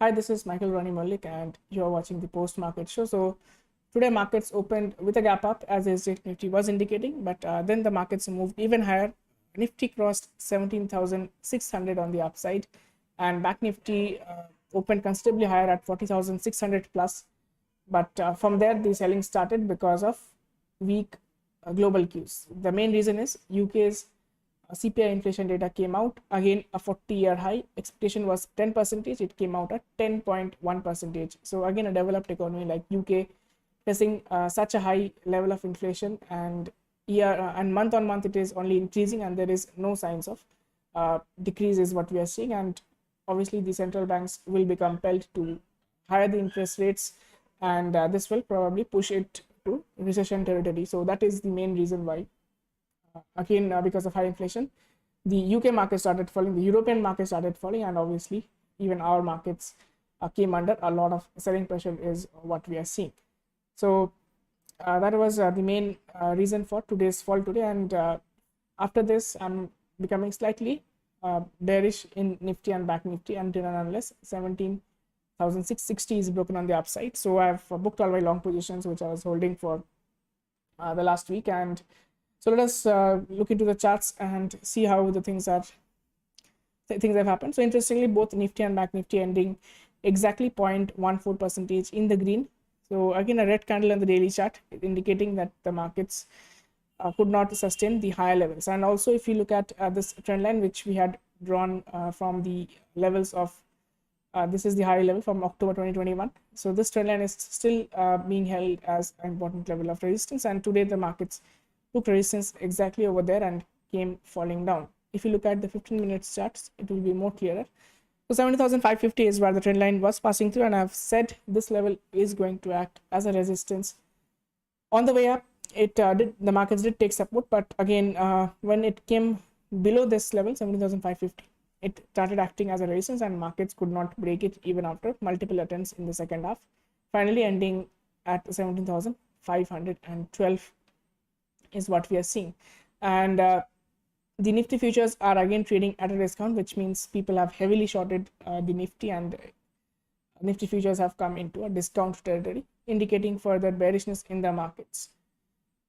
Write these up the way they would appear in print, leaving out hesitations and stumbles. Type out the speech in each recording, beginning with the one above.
Hi, this is Rony Mullick, and you are watching the post market show. So, today markets opened with a gap up as Nifty was indicating, but then the markets moved even higher. Nifty crossed 17,600 on the upside, and Back Nifty opened considerably higher at 40,600 plus. But from there, the selling started because of weak global cues. The main reason is UK's CPI inflation data came out, again a 40-year high. Expectation was 10%, it came out at 10.1%. So again, a developed economy like UK facing such a high level of inflation, and and month on month it is only increasing, and there is no signs of decrease is what we are seeing. And obviously the central banks will be compelled to higher the interest rates, and this will probably push it to recession territory. So that is the main reason why again because of high inflation, the UK market started falling, the European market started falling, and obviously even our markets came under a lot of selling pressure is what we are seeing. So that was the main reason for today's fall today. And after this, I'm becoming slightly bearish in Nifty and Back Nifty until and unless 17,660 is broken on the upside. So I've booked all my long positions which I was holding for the last week. And so let us look into the charts and see how the things have happened. So interestingly, both Nifty and Back Nifty ending exactly 0.14% in the green. So again, a red candle on the daily chart indicating that the markets could not sustain the higher levels. And also, if you look at this trend line which we had drawn from the levels of this is the high level from October 2021. So this trend line is still being held as an important level of resistance, and today the markets took resistance exactly over there and came falling down. If you look at the 15 minutes charts, it will be more clearer. So 70,550 is where the trend line was passing through, and I've said this level is going to act as a resistance. On the way up, the markets did take support, but again, when it came below this level, 70,550, it started acting as a resistance, and markets could not break it even after multiple attempts in the second half, finally ending at 17,512 is what we are seeing. And the Nifty futures are again trading at a discount, which means people have heavily shorted the Nifty, and Nifty futures have come into a discount territory, indicating further bearishness in the markets.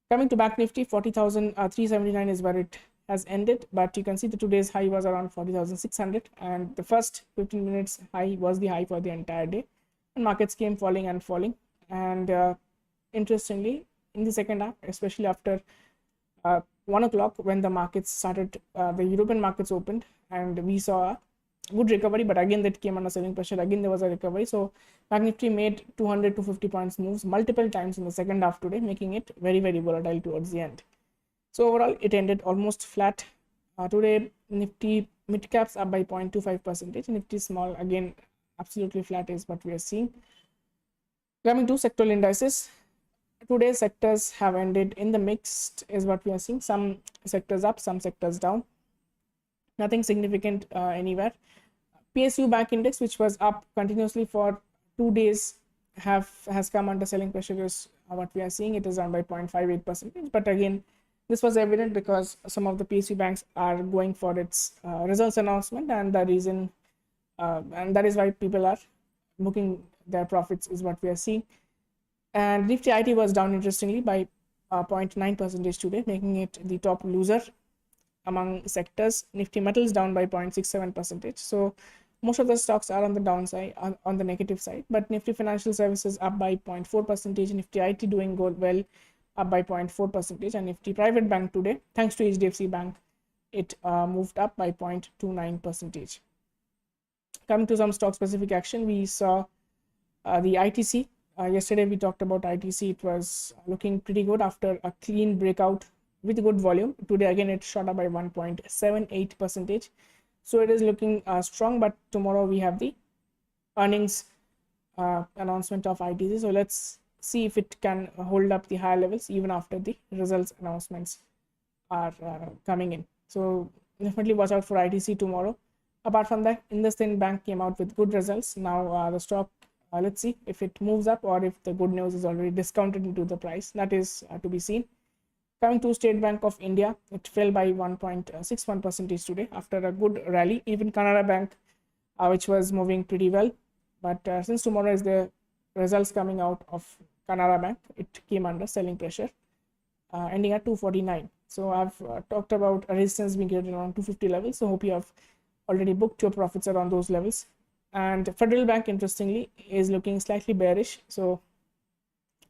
Coming to Back Nifty, 40,379 is where it has ended, but you can see the today's high was around 40,600, and the first 15 minutes high was the high for the entire day, and markets came falling and falling. And interestingly, in the second half, especially after 1 o'clock, when the markets started, the European markets opened, and we saw a good recovery, but again that came under selling pressure. Again there was a recovery, so Back Nifty made 200 to 50 points moves multiple times in the second half today, making it very volatile towards the end. So overall it ended almost flat. Today Nifty mid caps up by 0.25%, Nifty small again absolutely flat is what we are seeing. Coming to sectoral indices, today's sectors have ended in the mixed is what we are seeing. Some sectors up, some sectors down, nothing significant anywhere. PSU Bank Index, which was up continuously for 2 days, has come under selling pressure is what we are seeing. It is down by 0.58%, but again this was evident because some of the PSU banks are going for its results announcement, and the reason and that is why people are booking their profits is what we are seeing. And Nifty IT was down interestingly by 0.9% today, making it the top loser among sectors. Nifty Metals down by 0.67%. So most of the stocks are on the downside, on the negative side. But Nifty Financial Services up by 0.4%. Nifty IT doing well, up by 0.4%. And Nifty Private Bank today, thanks to HDFC Bank, it moved up by 0.29%. Coming to some stock specific action, we saw the ITC. Yesterday we talked about ITC. It was looking pretty good after a clean breakout with good volume. Today again it shot up by 1.78%. So it is looking strong, but tomorrow we have the earnings announcement of ITC. So let's see if it can hold up the higher levels even after the results announcements are coming in. So definitely watch out for ITC tomorrow. Apart from that, IndusInd Bank came out with good results. Now the stock, let's see if it moves up or if the good news is already discounted into the price. That is to be seen. Coming to State Bank of India, it fell by 1.61% today after a good rally. Even Canara Bank, which was moving pretty well, But since tomorrow is the results coming out of Canara Bank, it came under selling pressure, ending at 249. So I've talked about a resistance being created around 250 levels. So hope you have already booked your profits around those levels. And Federal Bank, interestingly, is looking slightly bearish. So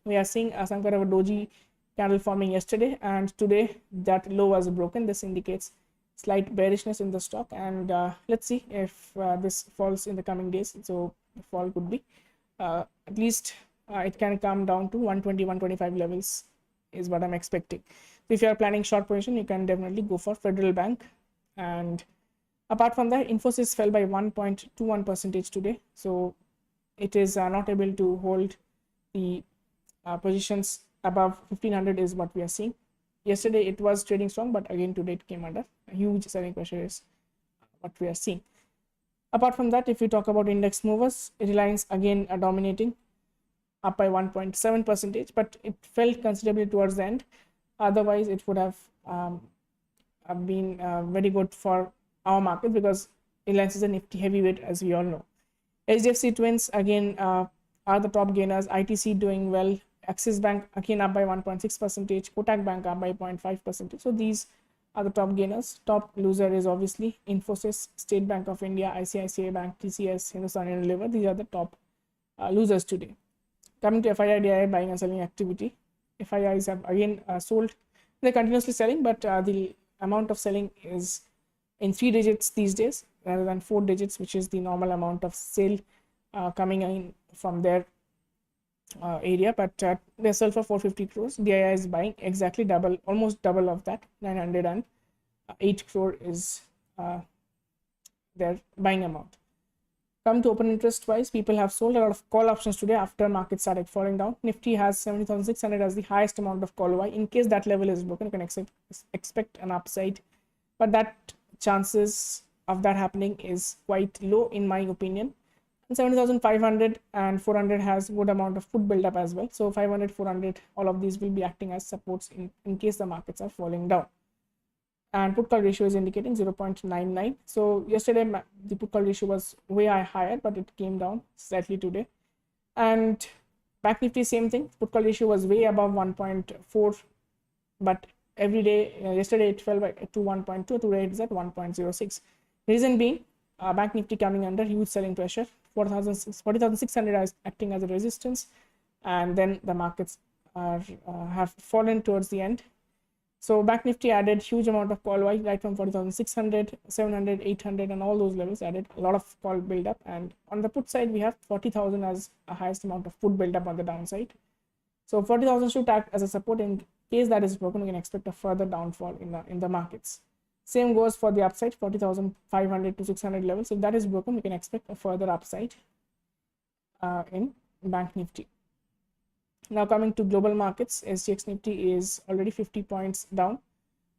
we are seeing some kind of a doji candle forming yesterday, and today that low was broken. This indicates slight bearishness in the stock, and let's see if this falls in the coming days. So the fall could be at least it can come down to 120 125 levels is what I'm expecting. So if you are planning short position, you can definitely go for Federal Bank. And apart from that, Infosys fell by 1.21% today, so it is not able to hold the positions above 1500 is what we are seeing. Yesterday it was trading strong, but again today it came under a huge selling pressure is what we are seeing. Apart from that, if we talk about index movers, Reliance again dominating, up by 1.7%, but it fell considerably towards the end. Otherwise it would have been very good for our market, because Reliance is a nifty heavyweight, as we all know. HDFC Twins again are the top gainers. ITC doing well. Axis Bank again up by 1.6%. Kotak Bank up by 0.5%. So these are the top gainers. Top loser is obviously Infosys, State Bank of India, ICICI Bank, TCS, Hindustan Unilever. These are the top losers today. Coming to FII buying and selling activity, FIIs have again sold. They're continuously selling, but the amount of selling is in 3 digits these days rather than 4 digits, which is the normal amount of sale coming in from their area. But they sell for 450 crores. DII is buying exactly double, almost double of that. 908 crore is their buying amount. Come to open interest wise, people have sold a lot of call options today after market started falling down. Nifty has 70,600 as the highest amount of call. In case that level is broken, you can expect an upside, but that chances of that happening is quite low in my opinion. And 70,500 and 400 has good amount of put build up as well. So 500, 400, all of these will be acting as supports in case the markets are falling down. And put call ratio is indicating 0.99. So yesterday the put call ratio was way higher, but it came down slightly today. And Bank Nifty, same thing. Put call ratio was way above 1.4, but every day yesterday it fell to 1.2. Today it's at 1.06. Reason being, Bank Nifty coming under huge selling pressure. 40,600 is acting as a resistance, and then the markets have fallen towards the end. So Bank Nifty added huge amount of call right from 40,600, 700, 800, and all those levels added a lot of call build up. And on the put side, we have 40,000 as a highest amount of put build up on the downside. So 40,000 should act as a support. In case that is broken, we can expect a further downfall in the markets. Same goes for the upside, 40,500 to 600 levels. If that is broken, we can expect a further upside in Bank Nifty. Now coming to global markets, SGX Nifty is already 50 points down.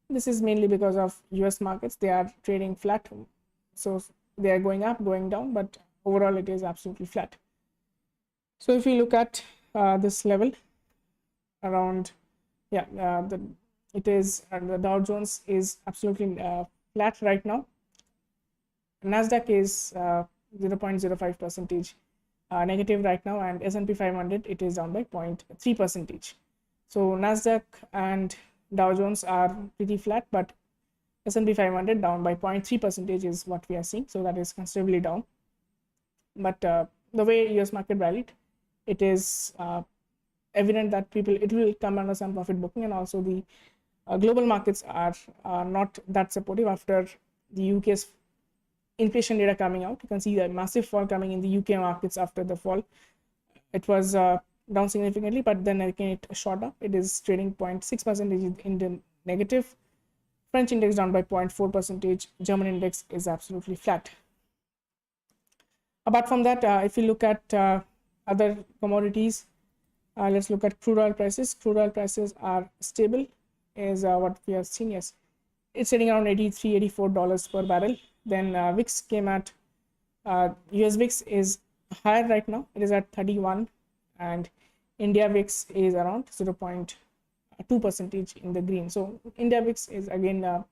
This is mainly because of US markets. They are trading flat, so they are going up, going down, but overall it is absolutely flat. So if we look at this level around, the Dow Jones is absolutely flat right now. Nasdaq is 0.05% negative right now, and S&P 500 it is down by 0.3%. So Nasdaq and Dow Jones are pretty flat, but S&P 500 down by 0.3% is what we are seeing. So that is considerably down. But the way US market rallied, it is evident that it will come under some profit booking, and also the global markets are not that supportive after the UK's inflation data coming out. You can see a massive fall coming in the UK markets after the fall. It was down significantly, but then again it shot up. It is trading 0.6% in the negative. French index down by 0.4%. German index is absolutely flat. Apart from that, if you look at other commodities, let's look at crude oil prices. Crude oil prices are stable, is what we have seen. Yes, it's trading around $83, $84 per barrel. Then VIX came at US VIX is higher right now. It is at 31, and India VIX is around 0.2% in the green. So India VIX is again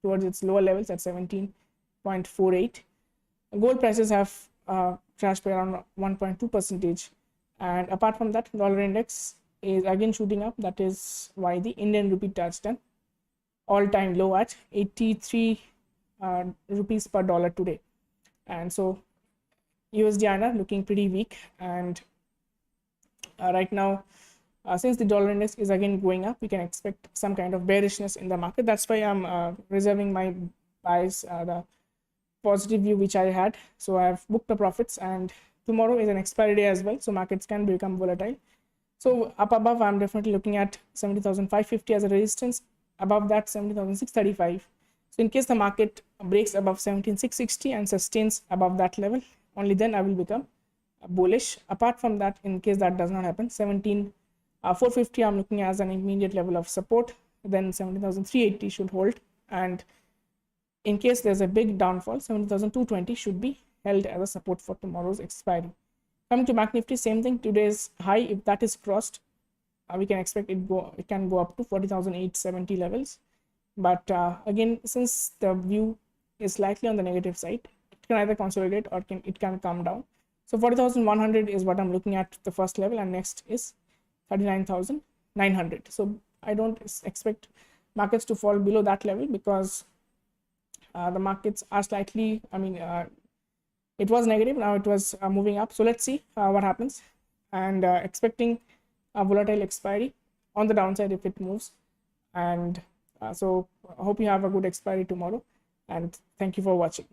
towards its lower levels at 17.48. Gold prices have crashed by around 1.2 percentage. And apart from that, dollar index is again shooting up. That is why the Indian rupee touched an all-time low at 83 rupees per dollar today. And so USD INR looking pretty weak. And right now, since the dollar index is again going up, we can expect some kind of bearishness in the market. That's why I'm reserving my buys, the positive view which I had. So I have booked the profits, and tomorrow is an expiry day as well, so markets can become volatile. So up above, I'm definitely looking at 70,550 as a resistance. Above that, 70,635. So in case the market breaks above 17,660 and sustains above that level, only then I will become bullish. Apart from that, in case that does not happen, 17,450 I'm looking as an immediate level of support. Then 17,380 should hold, and in case there's a big downfall, 17,220 should be held as a support for tomorrow's expiry. Coming to Bank Nifty, same thing. Today's high, if that is crossed, we can expect it can go up to 40,870 levels. But again, since the view is slightly on the negative side, it can either consolidate or it can come down. So 40,100 is what I'm looking at, the first level, and next is 39,900. So I don't expect markets to fall below that level, because the markets are slightly, it was negative, now it was moving up. So let's see what happens, and expecting a volatile expiry on the downside if it moves. And so I hope you have a good expiry tomorrow, and thank you for watching.